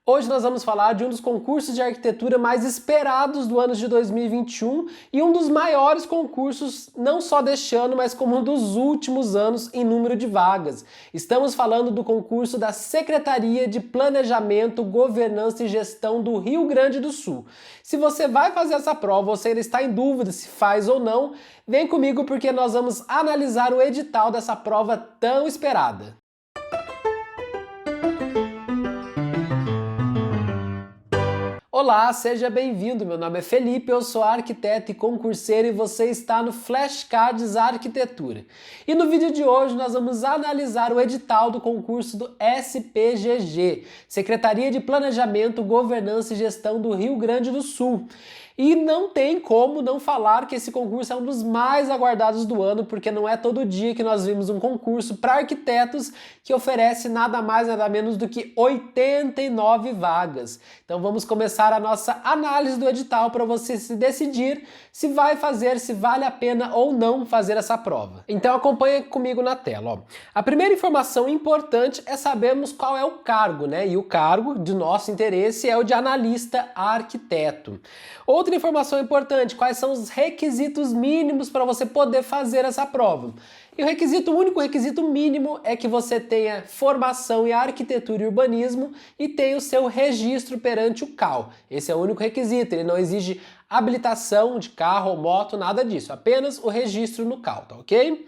Hoje nós vamos falar de um dos concursos de arquitetura mais esperados do ano de 2021 e um dos maiores concursos não só deste ano, mas como um dos últimos anos em número de vagas. Estamos falando do concurso da Secretaria de Planejamento, Governança e Gestão do Rio Grande do Sul. Se você vai fazer essa prova ou se ainda está em dúvida se faz ou não, vem comigo porque nós vamos analisar o edital dessa prova tão esperada. Olá, seja bem-vindo. Meu nome é Felipe, eu sou arquiteto e concurseiro e você está no Flashcards Arquitetura. E no vídeo de hoje nós vamos analisar o edital do concurso do SPGG, Secretaria de Planejamento, Governança e Gestão do Rio Grande do Sul. E não tem como não falar que esse concurso é um dos mais aguardados do ano, porque não é todo dia que nós vimos um concurso para arquitetos que oferece nada mais nada menos do que 89 vagas. Então vamos começar a nossa análise do edital para você se decidir se vai fazer, se vale a pena ou não fazer essa prova. Então acompanha comigo na tela. Ó. A primeira informação importante é sabermos qual é o cargo, né? E o cargo de nosso interesse é o de analista arquiteto. Outra informação importante, quais são os requisitos mínimos para você poder fazer essa prova? E o único requisito mínimo é que você tenha formação em arquitetura e urbanismo e tenha o seu registro perante o CAL. Esse é o único requisito, ele não exige habilitação de carro ou moto, nada disso, apenas o registro no CAL, tá ok?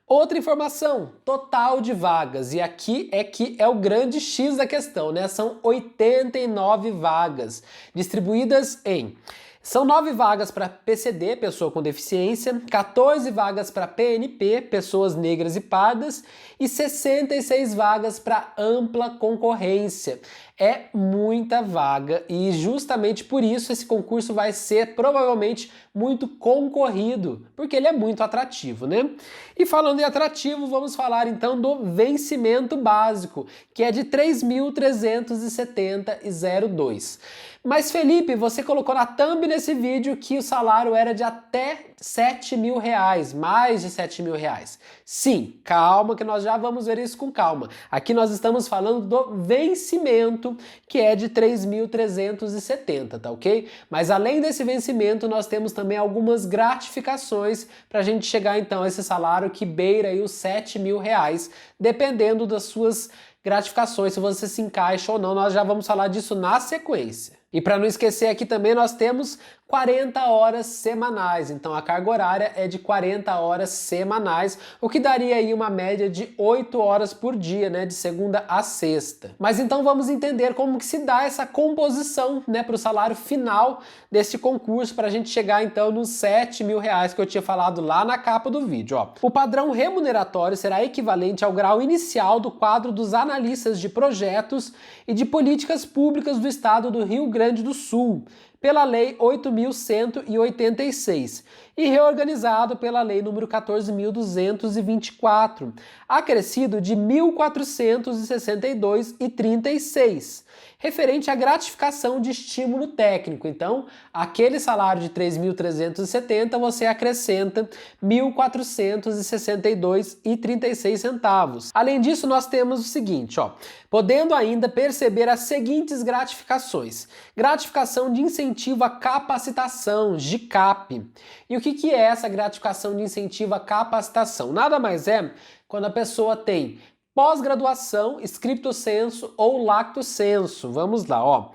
Outra informação, total de vagas, e aqui é que é o grande X da questão, né? São 89 vagas, distribuídas em... São 9 vagas para PCD, pessoa com deficiência, 14 vagas para PNP, pessoas negras e pardas, e 66 vagas para ampla concorrência. É muita vaga e justamente por isso esse concurso vai ser provavelmente muito concorrido, porque ele é muito atrativo, né? E falando em atrativo, vamos falar então do vencimento básico, que é de R$ 3.370,02. Mas Felipe, você colocou na thumb nesse vídeo que o salário era de até R$7.000, mais de R$7.000. Sim, calma que nós já vamos ver isso com calma. Aqui nós estamos falando do vencimento, que é de 3.370, tá ok? Mas além desse vencimento, nós temos também algumas gratificações para a gente chegar então a esse salário que beira aí os R$7.000, dependendo das suas gratificações, se você se encaixa ou não, nós já vamos falar disso na sequência. E para não esquecer aqui também nós temos 40 horas semanais, então a carga horária é de 40 horas semanais, o que daria aí uma média de 8 horas por dia, né, de segunda a sexta. Mas então vamos entender como que se dá essa composição, né, para o salário final desse concurso, para a gente chegar então nos R$7.000 que eu tinha falado lá na capa do vídeo. Ó. O padrão remuneratório será equivalente ao grau inicial do quadro dos analistas de projetos e de políticas públicas do estado do Rio Grande do Sul, pela Lei 8.186 e reorganizado pela Lei nº 14.224, acrescido de R$ 1.462,36, referente à gratificação de estímulo técnico. Então, aquele salário de 3.370 você acrescenta R$ 1.462,36. Além disso, nós temos o seguinte, ó, podendo ainda perceber as seguintes gratificações. Gratificação de incentivo à capacitação, GICAP. E o que é essa gratificação de incentivo à capacitação? Nada mais é quando a pessoa tem pós-graduação, stricto sensu ou lacto sensu. Vamos lá, ó.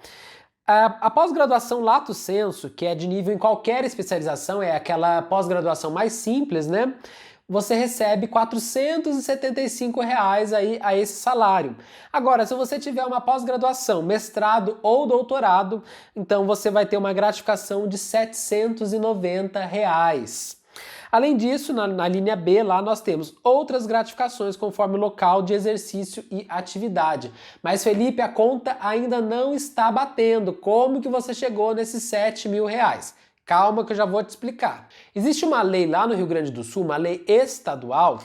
A pós-graduação lato sensu, que é de nível em qualquer especialização, é aquela pós-graduação mais simples, né? Você recebe R$ 475 aí a esse salário. Agora, se você tiver uma pós-graduação, mestrado ou doutorado, então você vai ter uma gratificação de R$ 790. Além disso, na linha B, lá nós temos outras gratificações conforme o local de exercício e atividade. Mas, Felipe, a conta ainda não está batendo. Como que você chegou nesses R$7.000? Calma que eu já vou te explicar. Existe uma lei lá no Rio Grande do Sul, uma lei estadual,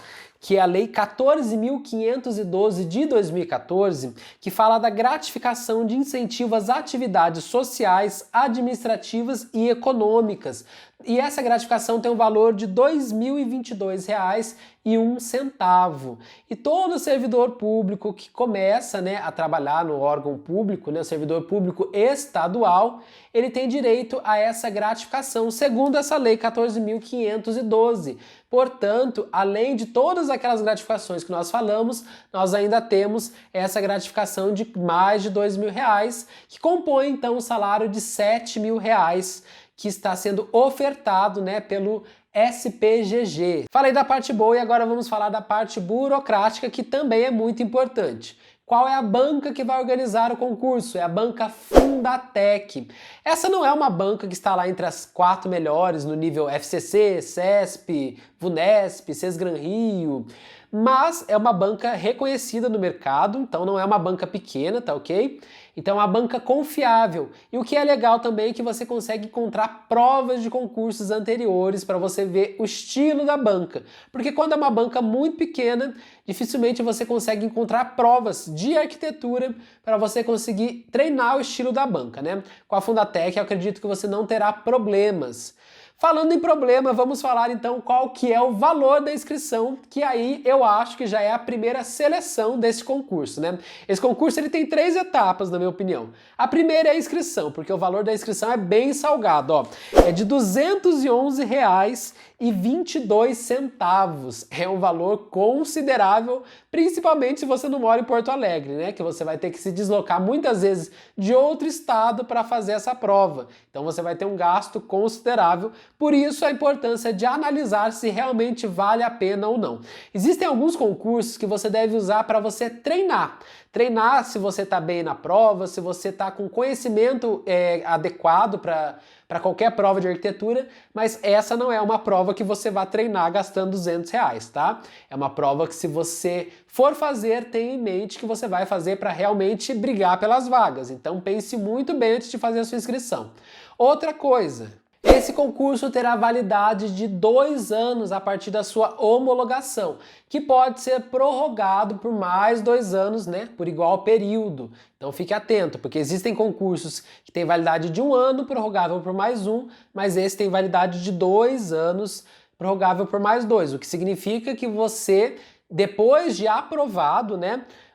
que é a Lei 14.512 de 2014, que fala da gratificação de incentivo às atividades sociais, administrativas e econômicas. E essa gratificação tem um valor de R$ 2.022,01. E todo servidor público que começa, a trabalhar no órgão público, o servidor público estadual, ele tem direito a essa gratificação, segundo essa Lei 14.512. Portanto, além de todas aquelas gratificações que nós falamos, nós ainda temos essa gratificação de mais de R$ 2.000, que compõe então o salário de R$ 7.000, que está sendo ofertado, pelo SPGG. Falei da parte boa e agora vamos falar da parte burocrática, que também é muito importante. Qual é a banca que vai organizar o concurso? É a banca Fundatec. Essa não é uma banca que está lá entre as 4 melhores no nível FCC, CESP, VUNESP, Sesgran Rio, mas é uma banca reconhecida no mercado, então não é uma banca pequena, tá ok? Então é uma banca confiável. E o que é legal também é que você consegue encontrar provas de concursos anteriores para você ver o estilo da banca. Porque quando é uma banca muito pequena, dificilmente você consegue encontrar provas de arquitetura para você conseguir treinar o estilo da banca, Com a Fundatec, eu acredito que você não terá problemas. Falando em problema, vamos falar então qual que é o valor da inscrição, que aí eu acho que já é a primeira seleção desse concurso, Esse concurso ele tem 3 etapas, na minha opinião. A primeira é a inscrição, porque o valor da inscrição é bem salgado, é de R$ 211,22. É um valor considerável, principalmente se você não mora em Porto Alegre, que você vai ter que se deslocar muitas vezes de outro estado para fazer essa prova. Então você vai ter um gasto considerável. Por isso a importância de analisar se realmente vale a pena ou não. Existem alguns concursos que você deve usar para você treinar. Treinar se você está bem na prova, se você está com conhecimento adequado para qualquer prova de arquitetura, mas essa não é uma prova que você vai treinar gastando R$ 200, tá? É uma prova que se você for fazer, tenha em mente que você vai fazer para realmente brigar pelas vagas. Então pense muito bem antes de fazer a sua inscrição. Outra coisa, esse concurso terá validade de 2 anos a partir da sua homologação, que pode ser prorrogado por mais 2 anos, por igual período. Então fique atento, porque existem concursos que têm validade de 1 ano, prorrogável por mais 1, mas esse tem validade de 2 anos, prorrogável por mais 2, o que significa que você, depois de aprovado,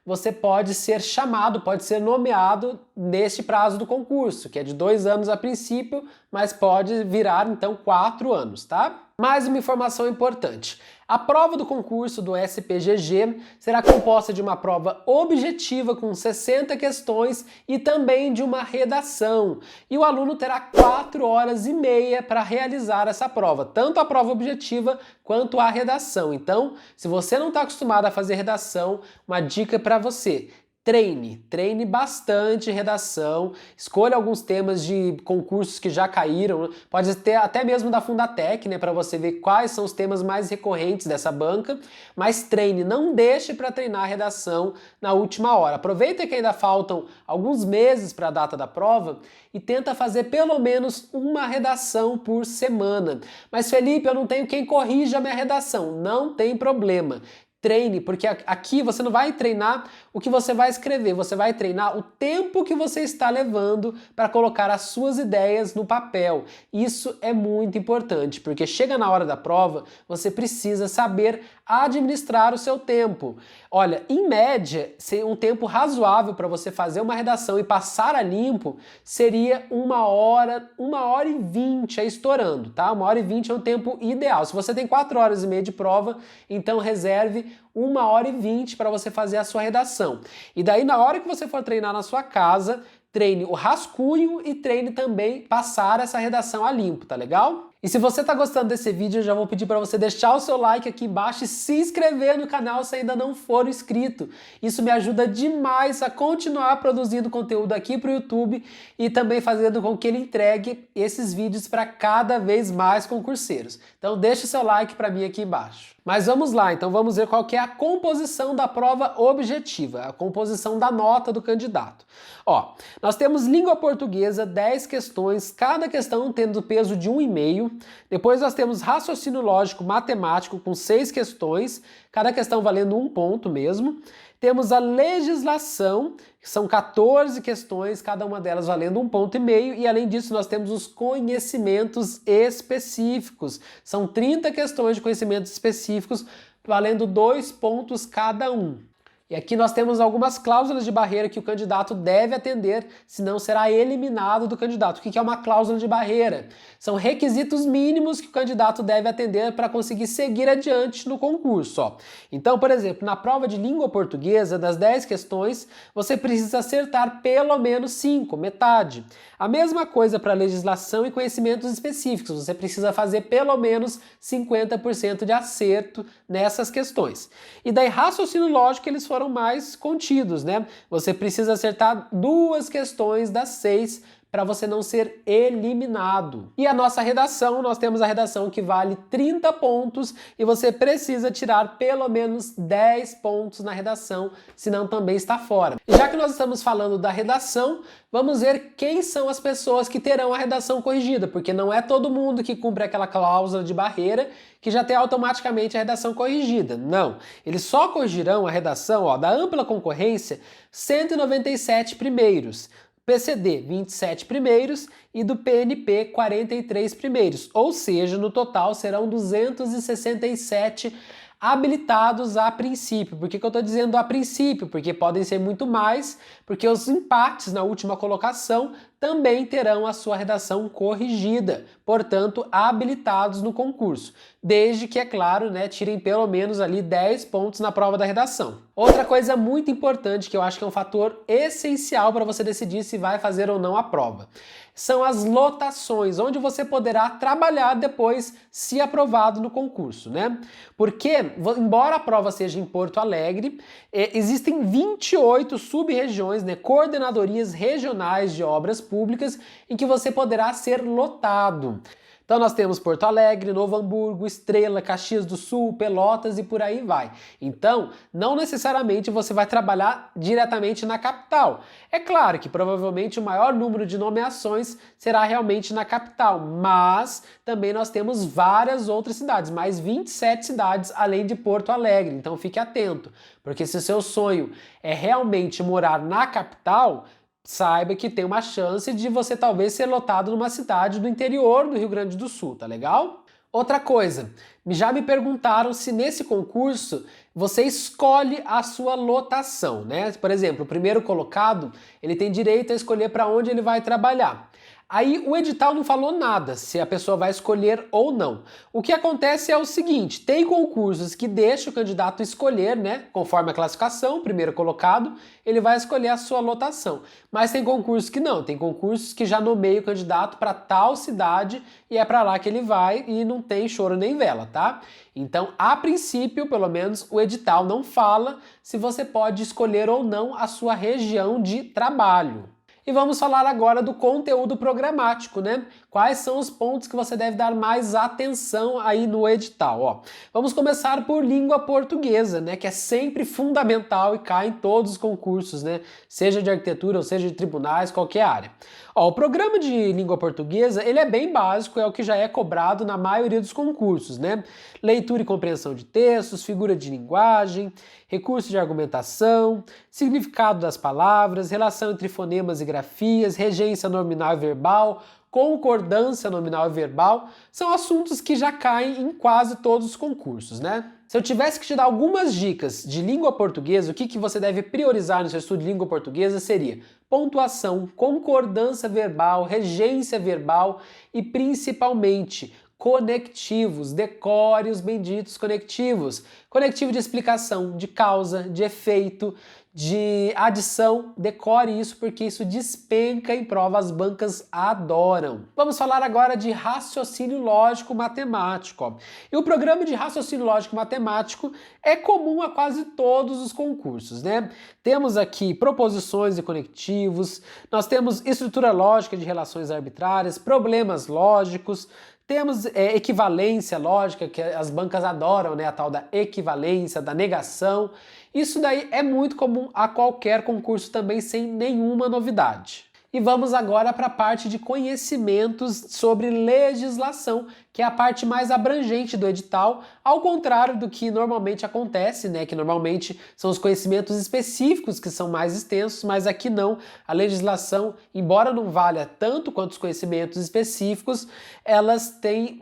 você pode ser chamado, pode ser nomeado neste prazo do concurso, que é de 2 anos a princípio, mas pode virar então 4 anos, tá? Mais uma informação importante. A prova do concurso do SPGG será composta de uma prova objetiva com 60 questões e também de uma redação. E o aluno terá 4 horas e meia para realizar essa prova, tanto a prova objetiva quanto a redação. Então, se você não está acostumado a fazer redação, uma dica para você: treine bastante redação, escolha alguns temas de concursos que já caíram, pode ter até mesmo da Fundatec, para você ver quais são os temas mais recorrentes dessa banca, mas treine, não deixe para treinar a redação na última hora. Aproveita que ainda faltam alguns meses para a data da prova e tenta fazer pelo menos uma redação por semana. Mas Felipe, eu não tenho quem corrija a minha redação. Não tem problema. Treine, porque aqui você não vai treinar o que você vai escrever, você vai treinar o tempo que você está levando para colocar as suas ideias no papel. Isso é muito importante, porque chega na hora da prova, você precisa saber administrar o seu tempo. Olha, em média, um tempo razoável para você fazer uma redação e passar a limpo seria 1h20 estourando, tá? 1h20 é um tempo ideal. Se você tem 4 horas e meia de prova, então reserve 1h20 para você fazer a sua redação. E daí, na hora que você for treinar na sua casa, treine o rascunho e treine também passar essa redação a limpo, tá legal? E se você tá gostando desse vídeo, eu já vou pedir para você deixar o seu like aqui embaixo e se inscrever no canal se ainda não for inscrito. Isso me ajuda demais a continuar produzindo conteúdo aqui para o YouTube e também fazendo com que ele entregue esses vídeos para cada vez mais concurseiros. Então deixa o seu like para mim aqui embaixo. Mas vamos lá, então vamos ver qual que é a composição da prova objetiva, a composição da nota do candidato. Ó, nós temos língua portuguesa, 10 questões, cada questão tendo peso de 1,5. Depois nós temos raciocínio lógico matemático com 6 questões, cada questão valendo 1 ponto mesmo. Temos a legislação, que são 14 questões, cada uma delas valendo 1,5 ponto. E além disso nós temos os conhecimentos específicos. São 30 questões de conhecimentos específicos, valendo 2 pontos cada um. E aqui nós temos algumas cláusulas de barreira que o candidato deve atender, senão será eliminado do candidato. O que é uma cláusula de barreira? São requisitos mínimos que o candidato deve atender para conseguir seguir adiante no concurso. Ó. Então, por exemplo, na prova de língua portuguesa, das 10 questões, você precisa acertar pelo menos 5, metade. A mesma coisa para legislação e conhecimentos específicos, você precisa fazer pelo menos 50% de acerto nessas questões. E daí, raciocínio lógico, eles foram mais contidos, né? Você precisa acertar 2 questões das 6 para você não ser eliminado. E a nossa redação, nós temos a redação que vale 30 pontos e você precisa tirar pelo menos 10 pontos na redação, senão também está fora. E já que nós estamos falando da redação, vamos ver quem são as pessoas que terão a redação corrigida, porque não é todo mundo que cumpre aquela cláusula de barreira que já tem automaticamente a redação corrigida. Não, eles só corrigirão a redação da ampla concorrência 197 primeiros. PCD, 27 primeiros e do PNP, 43 primeiros. Ou seja, no total serão 267 habilitados a princípio. Por que eu estou dizendo a princípio? Porque podem ser muito mais, porque os empates na última colocação também terão a sua redação corrigida, portanto, habilitados no concurso. Desde que, é claro, né, tirem pelo menos ali 10 pontos na prova da redação. Outra coisa muito importante, que eu acho que é um fator essencial para você decidir se vai fazer ou não a prova, são as lotações, onde você poderá trabalhar depois, se aprovado no concurso, né? Porque, embora a prova seja em Porto Alegre, existem 28 sub-regiões, né, coordenadorias regionais de obras públicas, em que você poderá ser lotado. Então nós temos Porto Alegre, Novo Hamburgo, Estrela, Caxias do Sul, Pelotas e por aí vai. Então, não necessariamente você vai trabalhar diretamente na capital. É claro que provavelmente o maior número de nomeações será realmente na capital, mas também nós temos várias outras cidades, mais 27 cidades além de Porto Alegre. Então fique atento, porque se o seu sonho é realmente morar na capital, saiba que tem uma chance de você talvez ser lotado numa cidade do interior do Rio Grande do Sul, tá legal? Outra coisa, já me perguntaram se nesse concurso você escolhe a sua lotação, né? Por exemplo, o primeiro colocado, ele tem direito a escolher para onde ele vai trabalhar. Aí o edital não falou nada se a pessoa vai escolher ou não. O que acontece é o seguinte, tem concursos que deixam o candidato escolher, né? Conforme a classificação, o primeiro colocado, ele vai escolher a sua lotação. Mas tem concursos que não, tem concursos que já nomeia o candidato para tal cidade e é para lá que ele vai e não tem choro nem vela, tá? Então, a princípio, pelo menos, o edital não fala se você pode escolher ou não a sua região de trabalho. E vamos falar agora do conteúdo programático, né? Quais são os pontos que você deve dar mais atenção aí no edital, ó. Vamos começar por língua portuguesa, né? Que é sempre fundamental e cai em todos os concursos, né? Seja de arquitetura ou seja de tribunais, qualquer área. Ó, o programa de língua portuguesa, ele é bem básico, é o que já é cobrado na maioria dos concursos, né? Leitura e compreensão de textos, figura de linguagem, recurso de argumentação, significado das palavras, relação entre fonemas e grafias, regência nominal e verbal, concordância nominal e verbal, são assuntos que já caem em quase todos os concursos, né? Se eu tivesse que te dar algumas dicas de língua portuguesa, o que você deve priorizar no seu estudo de língua portuguesa seria pontuação, concordância verbal, regência verbal e principalmente conectivos, decore os benditos conectivos. Conectivo de explicação, de causa, de efeito, de adição, decore isso porque isso despenca em prova, as bancas adoram. Vamos falar agora de raciocínio lógico matemático. Ó. E o programa de raciocínio lógico matemático é comum a quase todos os concursos, né? Temos aqui proposições e conectivos, nós temos estrutura lógica de relações arbitrárias, problemas lógicos, Temos equivalência lógica, que as bancas adoram, né? A tal da equivalência, da negação. Isso daí é muito comum a qualquer concurso também, sem nenhuma novidade. E vamos agora para a parte de conhecimentos sobre legislação, que é a parte mais abrangente do edital, ao contrário do que normalmente acontece, né? Que normalmente são os conhecimentos específicos que são mais extensos, mas aqui não. A legislação, embora não valha tanto quanto os conhecimentos específicos, elas têm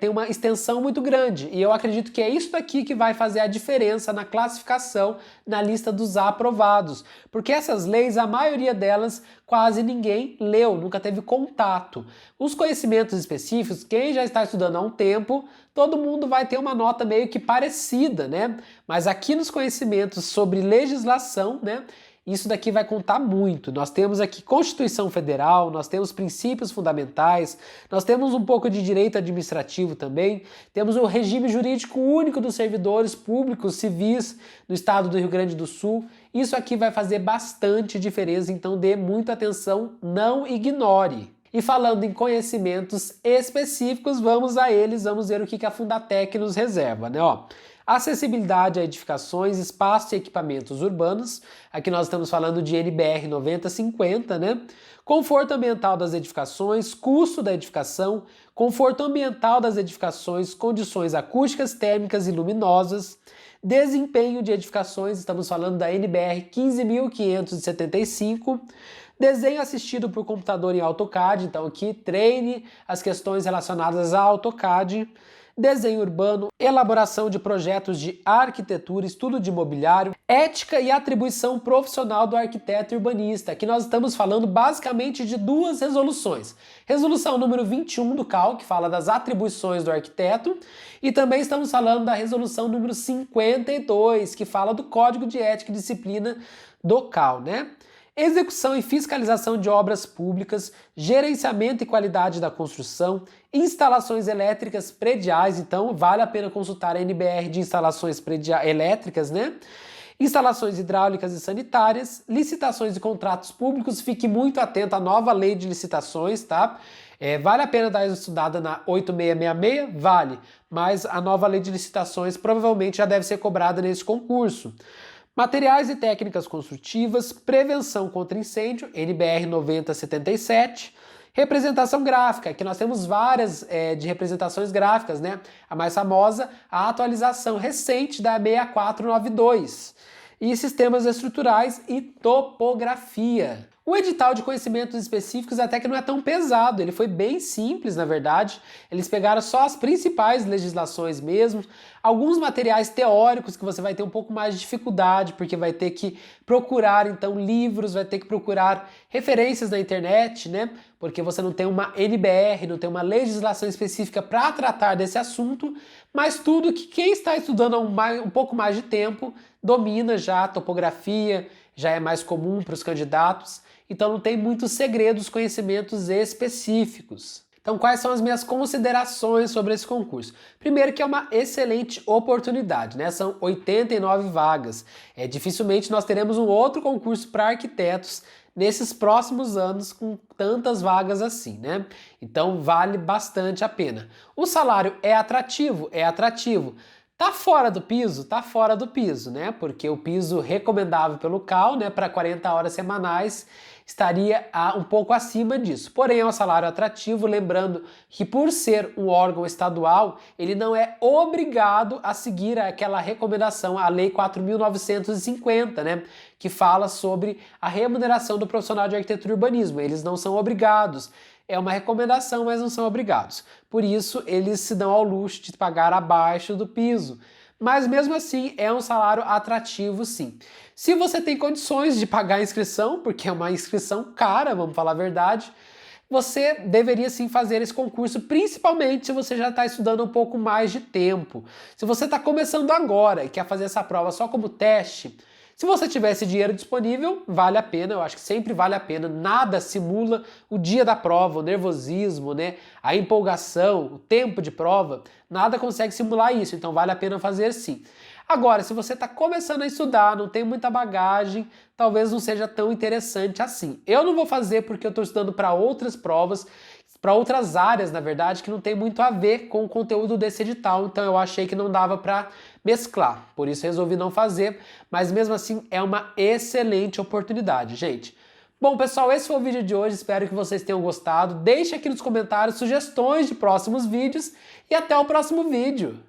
uma extensão muito grande. E eu acredito que é isso daqui que vai fazer a diferença na classificação na lista dos aprovados. Porque essas leis, a maioria delas, quase ninguém leu, nunca teve contato. Os conhecimentos específicos, quem já está estudando há um tempo, todo mundo vai ter uma nota meio que parecida, né? Mas aqui nos conhecimentos sobre legislação, né? Isso daqui vai contar muito. Nós temos aqui Constituição Federal, nós temos princípios fundamentais, nós temos um pouco de direito administrativo também, temos o regime jurídico único dos servidores públicos civis no estado do Rio Grande do Sul. Isso aqui vai fazer bastante diferença, então dê muita atenção, não ignore. E falando em conhecimentos específicos, vamos a eles, vamos ver o que a Fundatec nos reserva, né? Ó, acessibilidade a edificações, espaços e equipamentos urbanos, aqui nós estamos falando de NBR 9050, né? Conforto ambiental das edificações, custo da edificação, conforto ambiental das edificações, condições acústicas, térmicas e luminosas, desempenho de edificações, estamos falando da NBR 15.575, desenho assistido por computador em AutoCAD, então aqui treine as questões relacionadas a AutoCAD, desenho urbano, elaboração de projetos de arquitetura, estudo de imobiliário, ética e atribuição profissional do arquiteto urbanista. Aqui nós estamos falando basicamente de duas resoluções. Resolução número 21 do CAL, que fala das atribuições do arquiteto, e também estamos falando da resolução número 52, que fala do Código de Ética e Disciplina do CAL, né? Execução e fiscalização de obras públicas, gerenciamento e qualidade da construção, instalações elétricas prediais, então vale a pena consultar a NBR de instalações elétricas, né? Instalações hidráulicas e sanitárias, licitações e contratos públicos, fique muito atento à nova lei de licitações, tá? Vale a pena dar uma estudada na 8666? Vale, mas a nova lei de licitações provavelmente já deve ser cobrada nesse concurso. Materiais e técnicas construtivas, prevenção contra incêndio, NBR 9077, representação gráfica, que nós temos várias de representações gráficas, né? A mais famosa, a atualização recente da 6492, e sistemas estruturais e topografia. O edital de conhecimentos específicos até que não é tão pesado, ele foi bem simples, na verdade. Eles pegaram só as principais legislações mesmo, alguns materiais teóricos que você vai ter um pouco mais de dificuldade, porque vai ter que procurar então livros, vai ter que procurar referências na internet, né? Porque você não tem uma NBR, não tem uma legislação específica para tratar desse assunto, mas tudo que quem está estudando há um pouco mais de tempo domina já a topografia, já é mais comum para os candidatos. Então não tem muitos segredos, conhecimentos específicos. Então quais são as minhas considerações sobre esse concurso? Primeiro que é uma excelente oportunidade, né? São 89 vagas. Dificilmente nós teremos um outro concurso para arquitetos nesses próximos anos com tantas vagas assim, né? Então vale bastante a pena. O salário é atrativo? É atrativo. Tá fora do piso? Tá fora do piso, né? Porque o piso recomendável pelo CAL, né, para 40 horas semanais, estaria um pouco acima disso. Porém, é um salário atrativo, lembrando que por ser um órgão estadual, ele não é obrigado a seguir aquela recomendação, a Lei 4.950, né, que fala sobre a remuneração do profissional de arquitetura e urbanismo. Eles não são obrigados. É uma recomendação, mas não são obrigados. Por isso, eles se dão ao luxo de pagar abaixo do piso. Mas mesmo assim, é um salário atrativo, sim. Se você tem condições de pagar a inscrição, porque é uma inscrição cara, vamos falar a verdade, você deveria sim fazer esse concurso, principalmente se você já está estudando um pouco mais de tempo. Se você está começando agora e quer fazer essa prova só como teste, se você tiver esse dinheiro disponível, vale a pena, eu acho que sempre vale a pena. Nada simula o dia da prova, o nervosismo, né? A empolgação, o tempo de prova, nada consegue simular isso, então vale a pena fazer sim. Agora, se você está começando a estudar, não tem muita bagagem, talvez não seja tão interessante assim. Eu não vou fazer porque eu estou estudando para outras provas, para outras áreas, na verdade, que não tem muito a ver com o conteúdo desse edital, então eu achei que não dava para mesclar, por isso resolvi não fazer, mas mesmo assim é uma excelente oportunidade, gente. Bom, pessoal, esse foi o vídeo de hoje, espero que vocês tenham gostado. Deixe aqui nos comentários sugestões de próximos vídeos e até o próximo vídeo.